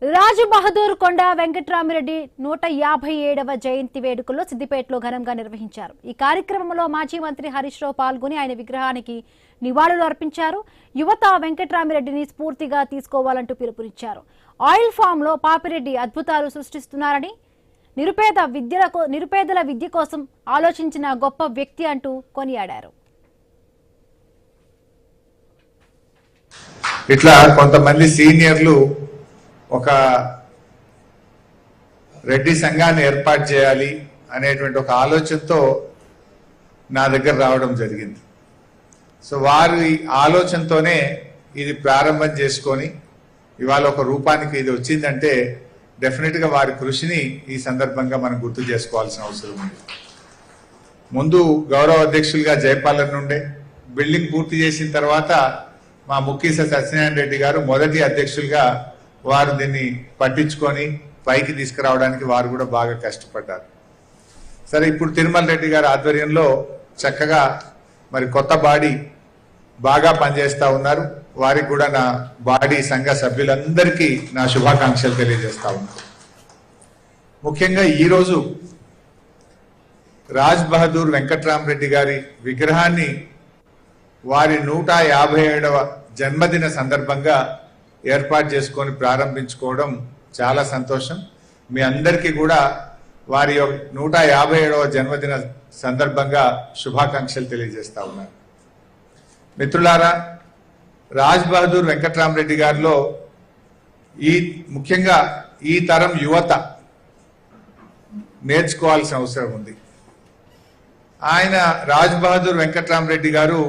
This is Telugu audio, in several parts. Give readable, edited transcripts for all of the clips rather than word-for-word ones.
రాజు బహదూర్ కొండ వెంకట్రామిరెడ్డి 157వ జయంతి వేడుకల్లో సిద్దిపేటలో ఘనంగా నిర్వహించారు. ఈ కార్యక్రమంలో మాజీ మంత్రి హరీష్ రావు పాల్గొని ఆయన విగ్రహానికి నివాళులు అర్పించారు. యువత వెంకట్రామిరెడ్డిని స్ఫూర్తిగా తీసుకోవాలంటూ పిలుపునిచ్చారు. ఆయిల్ ఫామ్ లో పాపిరెడ్డి అద్భుతాలు సృష్టిస్తున్నారని, నిరుపేదల విద్య కోసం ఆలోచించిన గొప్ప వ్యక్తి అంటూ కొనియాడారు. ఇట్లా కొంతమంది సీనియర్లు ఒక రెడ్డి సంఘాన్ని ఏర్పాటు చేయాలి అనేటువంటి ఒక ఆలోచనతో నా దగ్గర రావడం జరిగింది. సో వారి ఆలోచనతోనే ఇది ప్రారంభం చేసుకొని ఇవాళ ఒక రూపానికి ఇది వచ్చిందంటే డెఫినెట్గా వారి కృషిని ఈ సందర్భంగా మనం గుర్తు చేసుకోవాల్సిన అవసరం ఉంది. ముందు గౌరవ అధ్యక్షులుగా జయపాలన్ నుండే, బిల్డింగ్ పూర్తి చేసిన తర్వాత మా ముఖ్య సత్యనారాయణ రెడ్డి గారు మొదటి అధ్యక్షులుగా వారు దీన్ని పట్టించుకొని పైకి తీసుకురావడానికి వారు కూడా బాగా కష్టపడ్డారు. సరే, ఇప్పుడు తిరుమల రెడ్డి గారి ఆధ్వర్యంలో చక్కగా మరి కొత్త బాడీ బాగా పనిచేస్తా ఉన్నారు. వారికి కూడా నా బాడీ సంఘ సభ్యులందరికీ నా శుభాకాంక్షలు తెలియజేస్తా ఉన్నాను. ముఖ్యంగా ఈరోజు రాజ్ బహదూర్ వెంకట్రామరెడ్డి గారి విగ్రహాన్ని వారి 157వ జన్మదిన సందర్భంగా ఏర్పాటు చేసుకొని ప్రారంభించుకోవడం చాలా సంతోషం. మీ అందరికీ కూడా వారి 157వ జన్మదిన సందర్భంగా శుభాకాంక్షలు తెలియజేస్తా ఉన్నాను. మిత్రులారా, రాజ్ బహదూర్ వెంకట్రామరెడ్డి గారిలో ముఖ్యంగా ఈ తరం యువత నేర్చుకోవాల్సిన అవసరం ఉంది. ఆయన రాజ్ బహదూర్ వెంకట్రామరెడ్డి గారు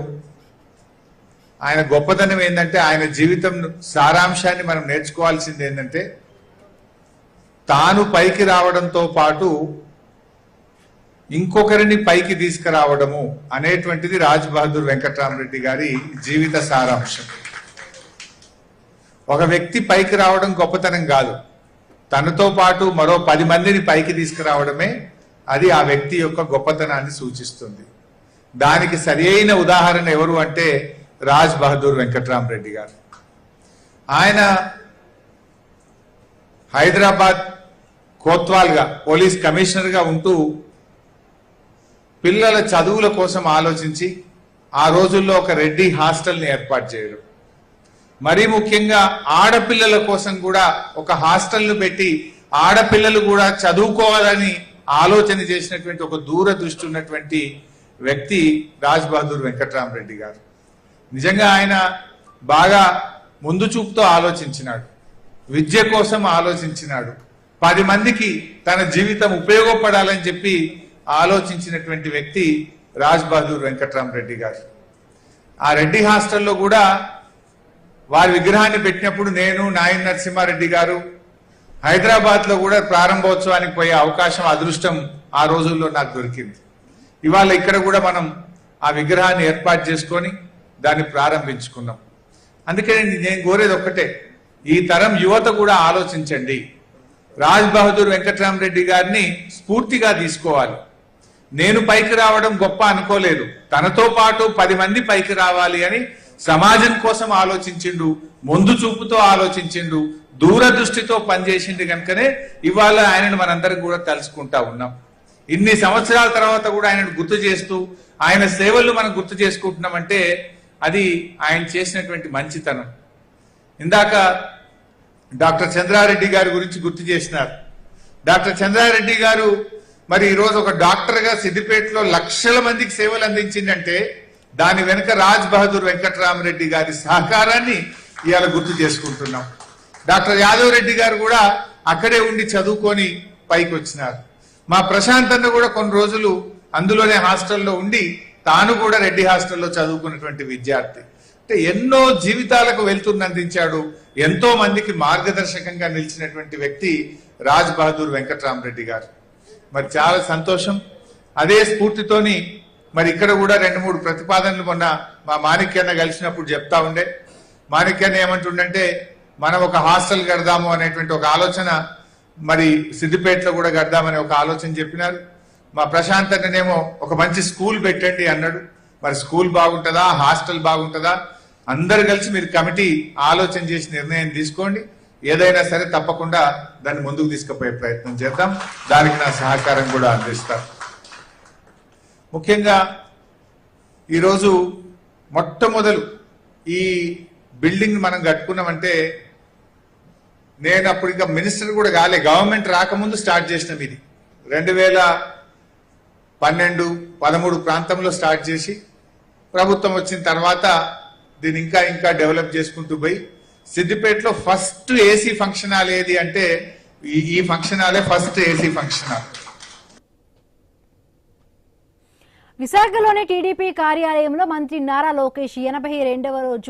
ఆయన గొప్పతనం ఏంటంటే, ఆయన జీవితం సారాంశాన్ని మనం నేర్చుకోవాల్సింది ఏంటంటే, తాను పైకి రావడంతో పాటు ఇంకొకరిని పైకి తీసుకురావడము అనేటువంటిది రాజ్ బహదూర్ వెంకట్రామరెడ్డి గారి జీవిత సారాంశం. ఒక వ్యక్తి పైకి రావడం గొప్పతనం కాదు, తనతో పాటు మరో 10 మందిని పైకి తీసుకురావడమే అది ఆ వ్యక్తి యొక్క గొప్పతనాన్ని సూచిస్తుంది. దానికి సరి అయిన ఉదాహరణ ఎవరు అంటే రాజ్ బహదూర్ వెంకట్రామరెడ్డి గారు. ఆయన హైదరాబాద్ కోత్వాల్గా పోలీస్ కమిషనర్గా ఉంటూ పిల్లల చదువుల కోసం ఆలోచించి ఆ రోజుల్లో ఒక రెడ్డి హాస్టల్ని ఏర్పాటు చేయడం, మరీ ముఖ్యంగా ఆడపిల్లల కోసం కూడా ఒక హాస్టల్ను పెట్టి ఆడపిల్లలు కూడా చదువుకోవాలని ఆలోచన చేసినటువంటి ఒక దూరదృష్టి ఉన్నటువంటి వ్యక్తి రాజ్ బహదూర్ వెంకట్రామరెడ్డి గారు. నిజంగా ఆయన బాగా ముందు చూపుతో ఆలోచించినాడు, విద్య కోసం ఆలోచించినాడు, 10 మందికి తన జీవితం ఉపయోగపడాలని చెప్పి ఆలోచించినటువంటి వ్యక్తి రాజ్ బహదూర్ వెంకట్రామరెడ్డి గారు. ఆ రెడ్డి హాస్టల్లో కూడా వారి విగ్రహాన్ని పెట్టినప్పుడు నేను, నాయన్ నరసింహారెడ్డి గారు హైదరాబాద్ లో కూడా ప్రారంభోత్సవానికి పోయే అవకాశం, అదృష్టం ఆ రోజుల్లో నాకు దొరికింది. ఇవాళ ఇక్కడ కూడా మనం ఆ విగ్రహాన్ని ఏర్పాటు చేసుకొని దాన్ని ప్రారంభించుకున్నాం. అందుకే నేను కోరేది ఒక్కటే, ఈ తరం యువత కూడా ఆలోచించండి. రాజ్ బహదూర్ వెంకట్రామరెడ్డి గారిని స్ఫూర్తిగా తీసుకోవాలి. నేను పైకి రావడం గొప్ప అనుకోలేదు, తనతో పాటు 10 మంది పైకి రావాలి అని సమాజం కోసం ఆలోచించిండు, ముందు చూపుతో ఆలోచించిండు, దూరదృష్టితో పనిచేసిండు. కనుకనే ఇవాళ ఆయనను మనందరం కూడా తలుచుకుంటా ఉన్నాం. ఇన్ని సంవత్సరాల తర్వాత కూడా ఆయనను గుర్తు చేస్తూ ఆయన సేవలు మనం గుర్తు చేసుకుంటున్నామంటే అది ఆయన చేసినటువంటి మంచితనం. ఇందాక డాక్టర్ చంద్రారెడ్డి గారి గురించి గుర్తు చేసినారు. డాక్టర్ చంద్రారెడ్డి గారు మరి ఈరోజు ఒక డాక్టర్గా సిద్దిపేటలో లక్షల మందికి సేవలు అందించిందంటే దాని వెనుక రాజ్ బహదూర్ వెంకట్రామరెడ్డి గారి సహకారాన్ని ఇవాళ గుర్తు చేసుకుంటున్నాం. డాక్టర్ యాదవ్ రెడ్డి గారు కూడా అక్కడే ఉండి చదువుకొని పైకి వచ్చినారు. మా ప్రశాంత్ అన్న కూడా కొన్ని రోజులు అందులోనే హాస్టల్లో ఉండి తాను కూడా రెడ్డి హాస్టల్లో చదువుకున్నటువంటి విద్యార్థి. అంటే ఎన్నో జీవితాలకు వెళ్తున్నందించాడు, ఎంతో మందికి మార్గదర్శకంగా నిలిచినటువంటి వ్యక్తి రాజ్ బహదూర్ వెంకట్రామరెడ్డి గారు. మరి చాలా సంతోషం. అదే స్ఫూర్తితోని మరి ఇక్కడ కూడా 2-3 ప్రతిపాదనలు మొన్న మా మాణిక్యన్న కలిసినప్పుడు చెప్తా ఉండే. మాణిక్యన్న ఏమంటుండంటే, మనం ఒక హాస్టల్ కడదాము అనేటువంటి ఒక ఆలోచన మరి సిద్దిపేటలో కూడా కడదామని ఒక ఆలోచన చెప్పినారు. మా ప్రశాంత్ అన్ననేమో ఒక మంచి స్కూల్ పెట్టండి అన్నాడు. మరి స్కూల్ బాగుంటుందా, హాస్టల్ బాగుంటుందా, అందరు కలిసి మీరు కమిటీ ఆలోచన చేసి నిర్ణయం తీసుకోండి. ఏదైనా సరే తప్పకుండా దాన్ని ముందుకు తీసుకుపోయే ప్రయత్నం చేద్దాం. దానికి నా సహకారం కూడా అందిస్తాను. ముఖ్యంగా ఈరోజు మొట్టమొదలు ఈ బిల్డింగ్ మనం కట్టుకున్నామంటే నేను అప్పుడు ఇంకా మినిస్టర్ కూడా కాలే, గవర్నమెంట్ రాకముందు స్టార్ట్ చేసినాం. ఇది 2012-13 ప్రాంతంలో స్టార్ట్ చేసి ప్రభుత్వం వచ్చిన తర్వాత దీన్ని ఇంకా ఇంకా డెవలప్ చేసుకుంటూ పోయి సిద్దిపేటలో ఫస్ట్ ఏసీ ఫంక్షన్ హాల్ ఏది అంటే ఈ ఫంక్షన్ హాలే ఫస్ట్ ఏసీ ఫంక్షన్ హాల్. విశాఖలోని టీడీపీ కార్యాలయంలో మంత్రి నారా లోకేష్ 82వ రోజు